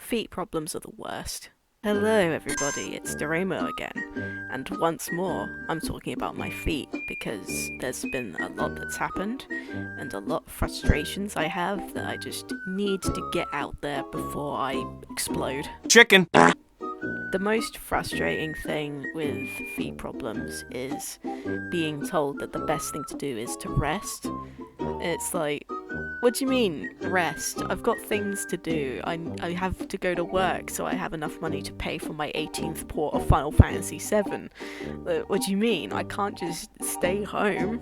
Feet problems are the worst. Hello everybody, it's Doremo again, and once more I'm talking about my feet because there's been a lot that's happened and a lot of frustrations I have that I just need to get out there before I explode. Chicken! The most frustrating thing with feet problems is being told that the best thing to do is to rest. It's like, what do you mean, rest? I've got things to do. I have to go to work, so I have enough money to pay for my 18th port of Final Fantasy VII. What do you mean? I can't just stay home?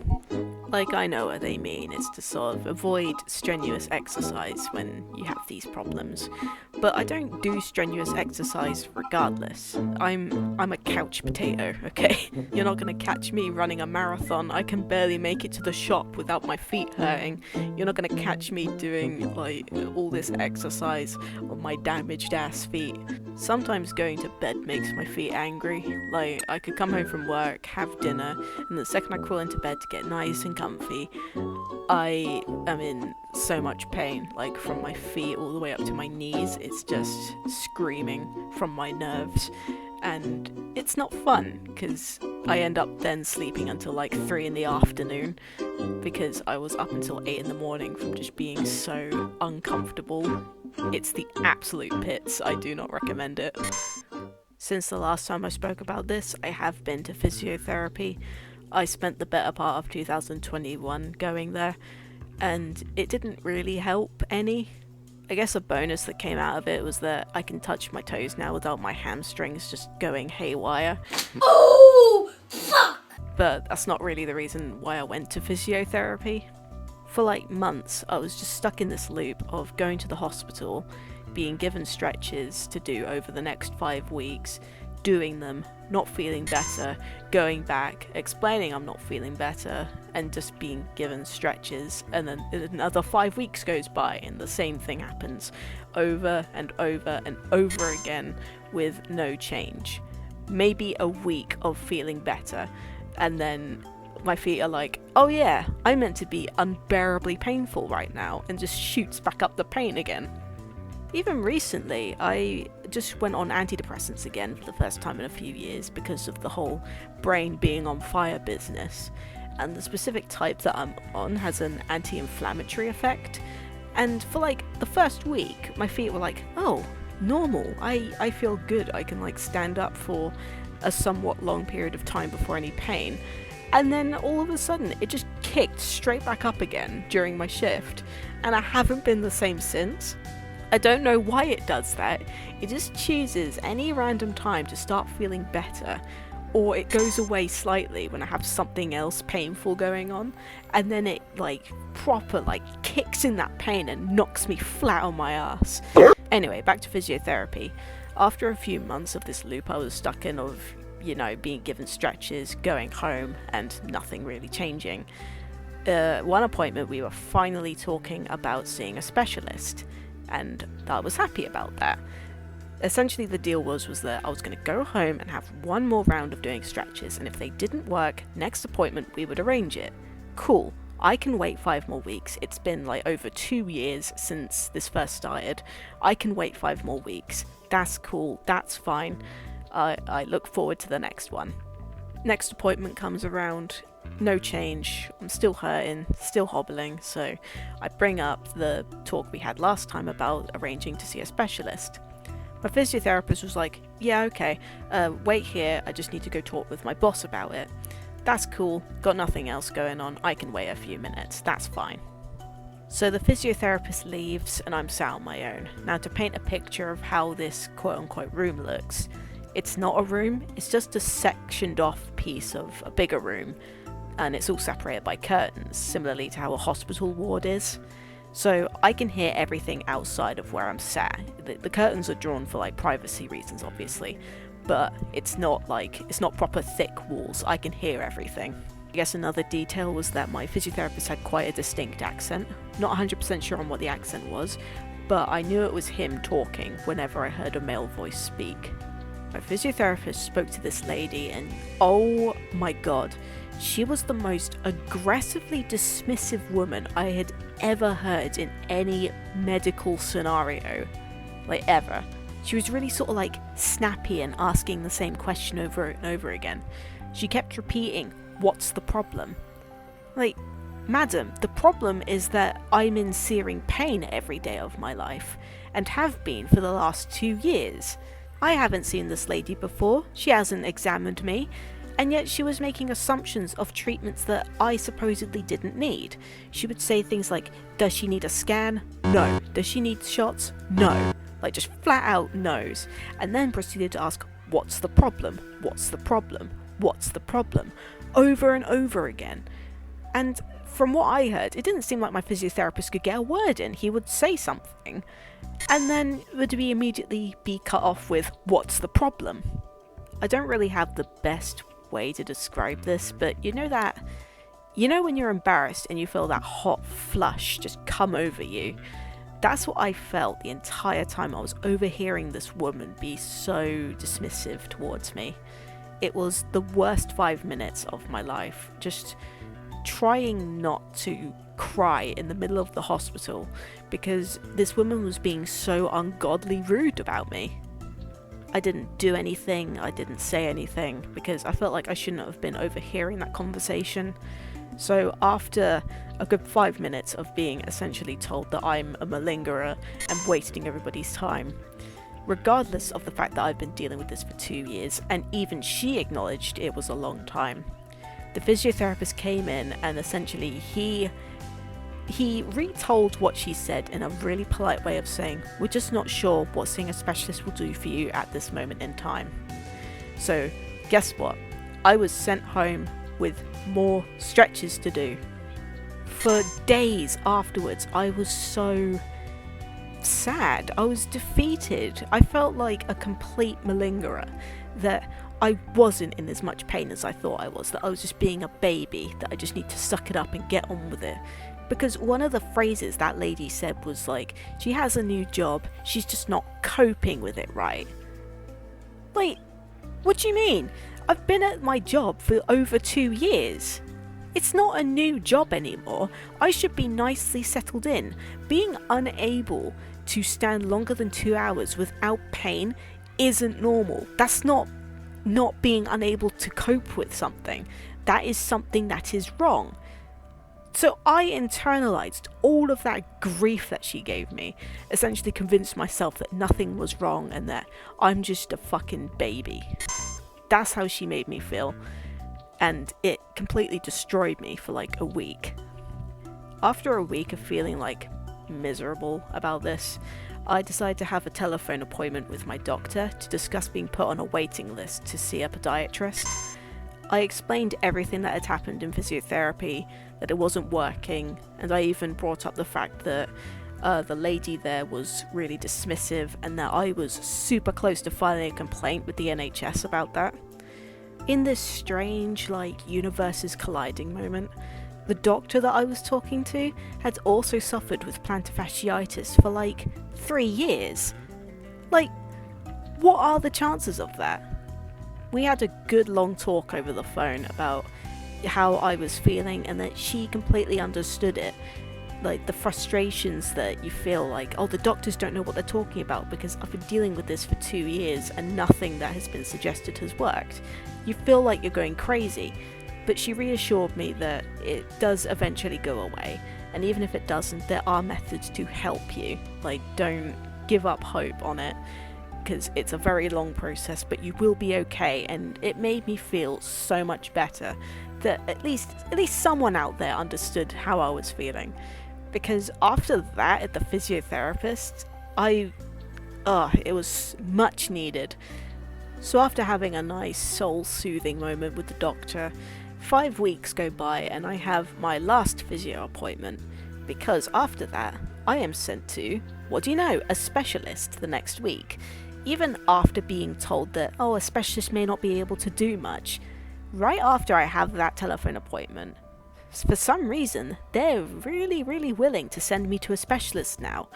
Like, I know what they mean. It's to sort of avoid strenuous exercise when you have these problems. But I don't do strenuous exercise regardless. I'm a couch potato, okay? You're not gonna catch me running a marathon. I can barely make it to the shop without my feet hurting. You're not gonna catch me doing, like, all this exercise on my damaged ass feet. Sometimes going to bed makes my feet angry. Like, I could come home from work, have dinner, and the second I crawl into bed to get nice and comfy, I am in so much pain, like from my feet all the way up to my knees. It's just screaming from my nerves, and it's not fun because I end up then sleeping until like 3 in the afternoon because I was up until 8 in the morning from just being so uncomfortable. It's the absolute pits. I do not recommend it. Since the last time I spoke about this, I have been to physiotherapy. I spent the better part of 2021 going there, and it didn't really help any. I guess a bonus that came out of it was that I can touch my toes now without my hamstrings just going haywire. Oh, fuck! But that's not really the reason why I went to physiotherapy. For like months, I was just stuck in this loop of going to the hospital, being given stretches to do over the next 5 weeks, doing them, not feeling better, going back, explaining I'm not feeling better, and just being given stretches, and then another 5 weeks goes by and the same thing happens over and over and over again with no change. Maybe a week of feeling better, and then my feet are like, oh yeah, I'm meant to be unbearably painful right now, and just shoots back up the pain again. Even recently, I just went on antidepressants again for the first time in a few years because of the whole brain being on fire business. And the specific type that I'm on has an anti-inflammatory effect. And for like the first week, my feet were like, oh, normal. I feel good. I can like stand up for a somewhat long period of time before any pain. And then all of a sudden, it just kicked straight back up again during my shift. And I haven't been the same since. I don't know why it does that. It just chooses any random time to start feeling better, or it goes away slightly when I have something else painful going on, and then it like proper like kicks in that pain and knocks me flat on my ass. Anyway, back to physiotherapy. After a few months of this loop I was stuck in of, you know, being given stretches, going home, and nothing really changing. One appointment we were finally talking about seeing a specialist, and I was happy about that. Essentially the deal was that I was going to go home and have one more round of doing stretches, and if they didn't work, next appointment we would arrange it. Cool, I can wait 5 more weeks. It's been like over 2 years since this first started. I can wait 5 more weeks. That's cool, that's fine. I look forward to the next one. Next appointment comes around, no change, I'm still hurting, still hobbling, so I bring up the talk we had last time about arranging to see a specialist. My physiotherapist was like, yeah, okay, wait here, I just need to go talk with my boss about it. That's cool, got nothing else going on, I can wait a few minutes, that's fine. So the physiotherapist leaves and I'm sat on my own. Now, to paint a picture of how this quote-unquote room looks, it's not a room, it's just a sectioned off piece of a bigger room, and it's all separated by curtains, similarly to how a hospital ward is. So I can hear everything outside of where I'm sat. The curtains are drawn for like privacy reasons, obviously, but it's not proper thick walls. I can hear everything. I guess another detail was that my physiotherapist had quite a distinct accent. Not 100% sure on what the accent was, but I knew it was him talking whenever I heard a male voice speak. My physiotherapist spoke to this lady, and oh my god, she was the most aggressively dismissive woman I had ever heard in any medical scenario. Like, ever. She was really sort of like snappy and asking the same question over and over again. She kept repeating, "What's the problem?" Like, madam, the problem is that I'm in searing pain every day of my life, and have been for the last 2 years. I haven't seen this lady before, she hasn't examined me, and yet she was making assumptions of treatments that I supposedly didn't need. She would say things like, "Does she need a scan? No. Does she need shots? No." Like, just flat out no's. And then proceeded to ask, "What's the problem? What's the problem? What's the problem?" over and over again. And from what I heard, it didn't seem like my physiotherapist could get a word in. He would say something, and then would immediately be cut off with, "What's the problem?" I don't really have the best way to describe this, but you know when you're embarrassed and you feel that hot flush just come over you? That's what I felt the entire time I was overhearing this woman be so dismissive towards me. It was the worst 5 minutes of my life, just trying not to cry in the middle of the hospital because this woman was being so ungodly rude about me. I didn't do anything, I didn't say anything, because I felt like I shouldn't have been overhearing that conversation. So after a good 5 minutes of being essentially told that I'm a malingerer and wasting everybody's time, regardless of the fact that I've been dealing with this for 2 years, and even she acknowledged it was a long time, the physiotherapist came in and essentially he retold what she said in a really polite way of saying, "We're just not sure what seeing a specialist will do for you at this moment in time." So guess what? I was sent home with more stretches to do. For days afterwards, I was so sad. I was defeated. I felt like a complete malingerer, that I wasn't in as much pain as I thought I was, that I was just being a baby, that I just need to suck it up and get on with it. Because one of the phrases that lady said was like, she has a new job, she's just not coping with it right. Like, what do you mean? I've been at my job for over 2 years. It's not a new job anymore. I should be nicely settled in. Being unable to stand longer than 2 hours without pain isn't normal. That's not being unable to cope with something. That is something that is wrong. So I internalized all of that grief that she gave me, essentially convinced myself that nothing was wrong and that I'm just a fucking baby. That's how she made me feel, and it completely destroyed me for like a week. After a week of feeling like miserable about this, I decided to have a telephone appointment with my doctor to discuss being put on a waiting list to see a podiatrist. I explained everything that had happened in physiotherapy, that it wasn't working, and I even brought up the fact that the lady there was really dismissive and that I was super close to filing a complaint with the NHS about that. In this strange, like, universes colliding moment, the doctor that I was talking to had also suffered with plantar fasciitis for like 3 years. Like, what are the chances of that? We had a good long talk over the phone about how I was feeling and that she completely understood it. Like, the frustrations that you feel like, oh, the doctors don't know what they're talking about because I've been dealing with this for 2 years and nothing that has been suggested has worked. You feel like you're going crazy, but she reassured me that it does eventually go away, and even if it doesn't, there are methods to help you. Like, don't give up hope on it, because it's a very long process, but you will be okay. And it made me feel so much better that at least someone out there understood how I was feeling. Because after that, at the physiotherapist, it was much needed. So after having a nice soul-soothing moment with the doctor, 5 weeks go by and I have my last physio appointment, because after that, I am sent to, what do you know, a specialist the next week. Even after being told that, oh, a specialist may not be able to do much, right after I have that telephone appointment, for some reason, they're really, really willing to send me to a specialist now,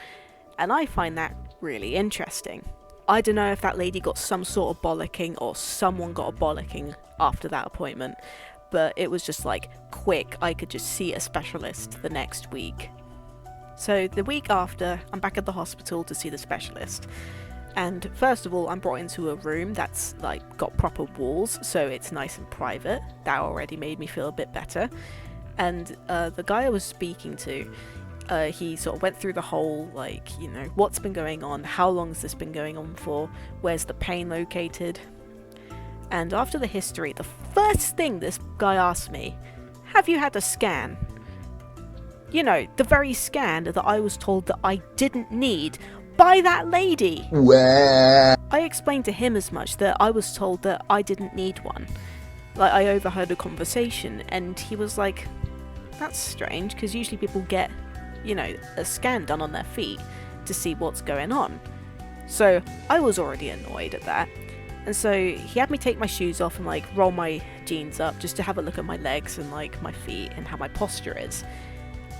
and I find that really interesting. I don't know if that lady got some sort of bollocking or someone got a bollocking after that appointment, but it was just like quick, I could just see a specialist the next week. So the week after, I'm back at the hospital to see the specialist, And first of all, I'm brought into a room that's like got proper walls, so it's nice and private. That already made me feel a bit better. And the guy I was speaking to, he sort of went through the whole, like, you know, what's been going on, how long has this been going on for, where's the pain located. And after the history, the first thing this guy asked me, have you had a scan? You know, the very scan that I was told that I didn't need by that lady. I explained to him as much, that I was told that I didn't need one. Like, I overheard a conversation and he was like, that's strange, because usually people get, you know, a scan done on their feet to see what's going on. So I was already annoyed at that. And so he had me take my shoes off and like roll my jeans up just to have a look at my legs and like my feet and how my posture is.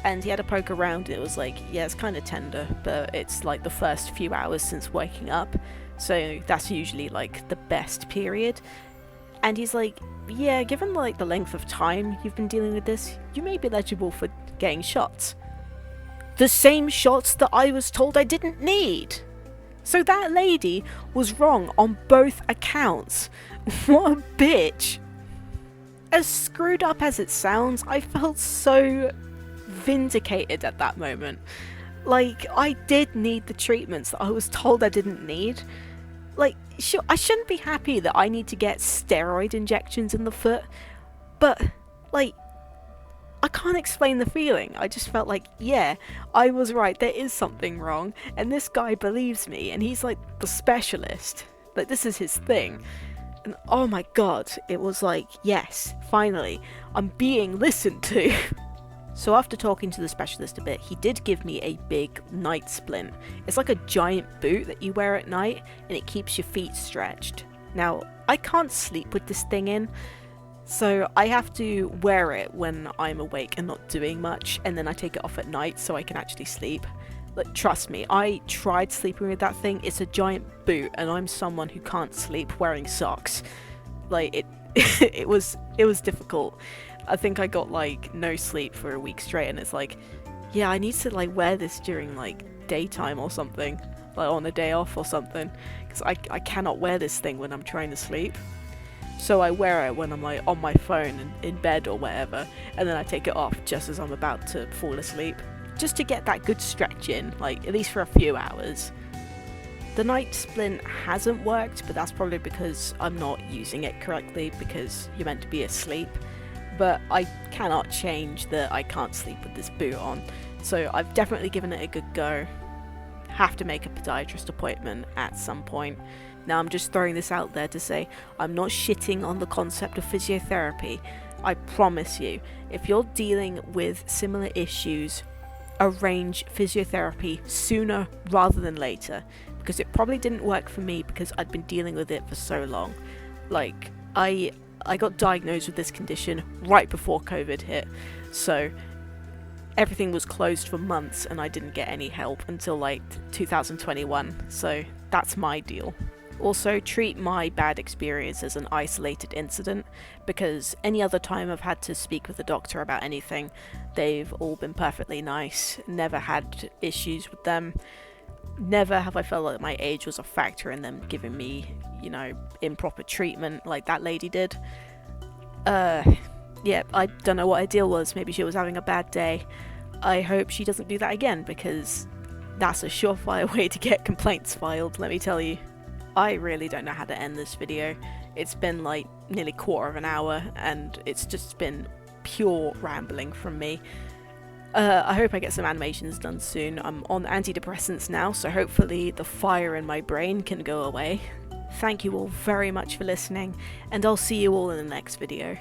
And he had a poke around and it was like, yeah, it's kind of tender, but it's like the first few hours since waking up, so that's usually like the best period. And he's like, yeah, given like the length of time you've been dealing with this, you may be eligible for getting shots. The same shots that I was told I didn't need. So that lady was wrong on both accounts. What a bitch. As screwed up as it sounds, I felt so vindicated at that moment. Like, I did need the treatments that I was told I didn't need. Like, sure, I shouldn't be happy that I need to get steroid injections in the foot, but, like, I can't explain the feeling. I just felt like, yeah, I was right, there is something wrong, and this guy believes me, and he's like the specialist. Like, this is his thing. And oh my god, it was like, yes, finally, I'm being listened to. So after talking to the specialist a bit, he did give me a big night splint. It's like a giant boot that you wear at night, and it keeps your feet stretched. Now, I can't sleep with this thing in, so I have to wear it when I'm awake and not doing much, and then I take it off at night so I can actually sleep. Like, trust me, I tried sleeping with that thing. It's a giant boot, and I'm someone who can't sleep wearing socks. Like, it was difficult. I think I got like no sleep for a week straight, and it's like, yeah, I need to like wear this during like daytime or something, like on a day off or something, because I cannot wear this thing when I'm trying to sleep. So I wear it when I'm like on my phone and in bed or whatever, and then I take it off just as I'm about to fall asleep, just to get that good stretch in, like at least for a few hours. The night splint hasn't worked, but that's probably because I'm not using it correctly, because you're meant to be asleep. But I cannot change that I can't sleep with this boot on, so I've definitely given it a good go. Have to make a podiatrist appointment at some point. Now, I'm just throwing this out there to say I'm not shitting on the concept of physiotherapy. I promise you, if you're dealing with similar issues, arrange physiotherapy sooner rather than later, because it probably didn't work for me because I'd been dealing with it for so long. Like, I got diagnosed with this condition right before COVID hit, so everything was closed for months and I didn't get any help until like 2021, so that's my deal. Also, treat my bad experience as an isolated incident, because any other time I've had to speak with a doctor about anything, they've all been perfectly nice, never had issues with them. Never have I felt like my age was a factor in them giving me, you know, improper treatment like that lady did. Yeah, I don't know what her deal was. Maybe she was having a bad day. I hope she doesn't do that again, because that's a surefire way to get complaints filed, let me tell you. I really don't know how to end this video. It's been like nearly quarter of an hour, and it's just been pure rambling from me. I hope I get some animations done soon. I'm on antidepressants now, so hopefully the fire in my brain can go away. Thank you all very much for listening, and I'll see you all in the next video.